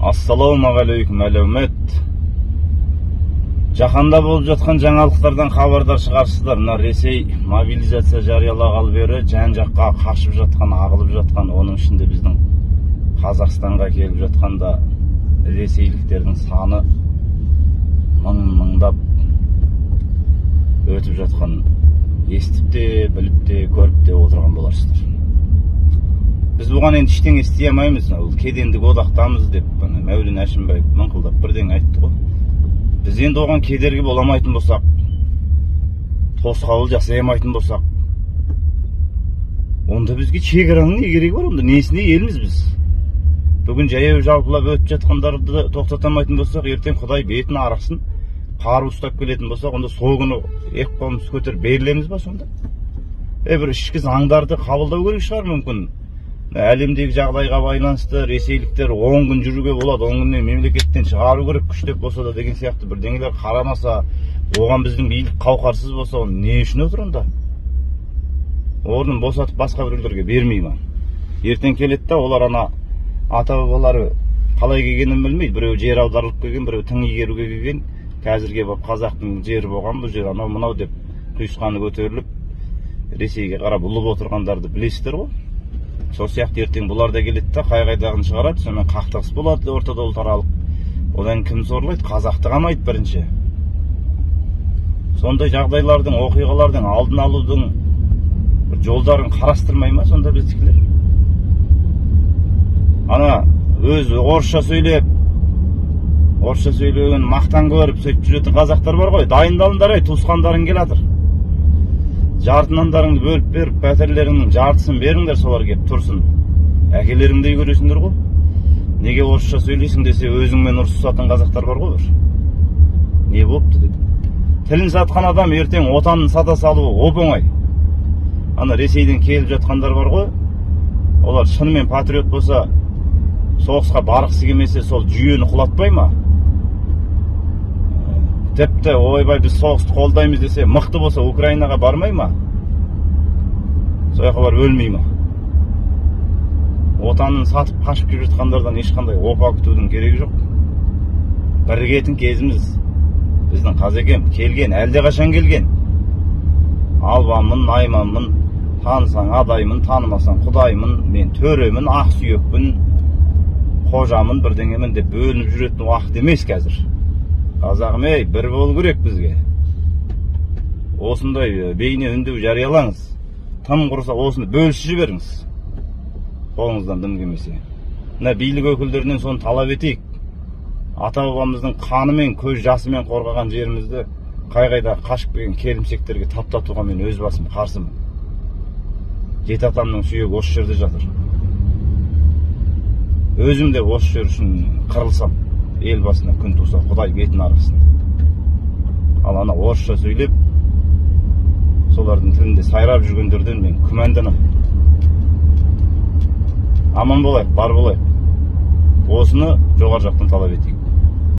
Ассалаумағалейкум әлеумет. Жаһанда болып жатқан жаңалықтардан хабардар шығарсыздар. Мына Ресей мобилизация жариялағалы бері жан-жаққа қашып жатқан, ағылып жатқан, оның ішінде біздің Қазақстанға келіп жатқанда ресейліктердің саны мың-мыңдап өтіп жатқан естіп те, біліп те, көріп те отырған боларсыздар. Біз бұған енді ештеңе істей алмаймыз. Ол кедендік одақтамыз деп Мәулен Әшімбаев мыңқылдап бірден айтты ғой. Біз енді оған кедергі боламайтын болсақ, тосқауыл жасай алмайтын болсақ, онда бізге шекараның не керегі бар? Онда несіне елміз біз? Бүгін жаяу жалпылап өтіп жатқандарды тоқтата алмайтын болсақ, ертең Құдай бетін арықсын, қару ұстап келетін болсақ, онда сол күні екі қолымыз көтеріп берілеміз ба сонда? Бір ішкі заңдарды қабылдау керек шығар мүмкін. Әлемдегі жағдайға байланысты ресейліктер 10 күн жүруге болады, 10 күннен мемлекеттен шығару керек күштеп болса да деген сияқты бірдеңелер қарамаса, оған біздің билік қауқарсыз болса, оны не үшін отыр онда? Орнын босатып басқа біреулерге бермей ма? Ертең келеді да, олар ана ата-бабалары қалай келгенін білмейді. Біреу жер аударылып келген, біреу тың игеруге келген. Қазірге болып қазақтың жері болған, бұл жер анау мынау деп құйысқаны көтеріліп, Ресейге қарап ұлып отырғандарды білесіздер ғой. Сол сияқты ертең бұлар да келеді да, қай-қайдағын шығарады, сонымен қақтығыс болады ортада ұлтаралық. Одан кім сорлайды? Қазақты қамайды бірінші. Сондай жағдайлардың, оқиғалардың алдын алудың жолдарын қарастырмай ма сонда біздікілер? Ана өз орысша сөйлеген мақтан көріп сөйтіп жүретін қазақтар бар ғой. Дайындалыңдар, туысқандарың келатыр. Жартынандарыңды бөліп беріп, пәтерлеріңнің жартысын беріңдер, солар кеп тұрсын. Әкелеріңдей көресіңдер ғой. Неге орысша сөйлейсің десе, өзіңмен ұрсысатын қазақтар бар ғой. Не болыпты деді. Тілін сатқан адам ертең отанын сата салуы оп-оңай. Ана Ресейден келіп жатқандар бар ғой. Олар шынымен патриот болса, соғысқа барғысы келмесе, сол жүйені құлатпай ма? Тіпті ойбай біз соғысты қолдаймыз десе, мықты болса Украинаға бармай ма? Сояққа барып өлмей ма? Отанын сатып қашып келіп жатқандардан ешқандай опа күтудің керегі жоқ. Бірігетін кезіміз. Біздің Қазекем келген, әлде қашан келген. Албанмын, найманмын, танысаң адаймын, танымасаң құдаймын, мен төремін, ақ сүйекпін, қожамын, бірдеңемін деп бөлініп жүретін уақыт емес қазір. Қазағым, бір болу керек бізге. Осындай бейне үндеу жариялаңыз. Тым құрыса осыны бөлісіп жіберіңіз. Қолыңыздан дым келмесе. Мына билік өкілдерінен соны талап етейік. Ата-бабамыздың қанымен, көз жасымен қорғаған жерімізді қай-қайда қашып келген келімсектерге таптатуға мен өз басым қарсымын. Жеті атамның сүйегі осы жерде жатыр. Өзім де осы жер үшін қырылсам, ел басына күн туса, Құдай бетін арықсын. Ал ана орысша сөйлеп, солардың тілінде сайрап жүргендерден мен күмәнданам. Аман болайық, бар болайық. Осыны жоғары жақтан талап етейік.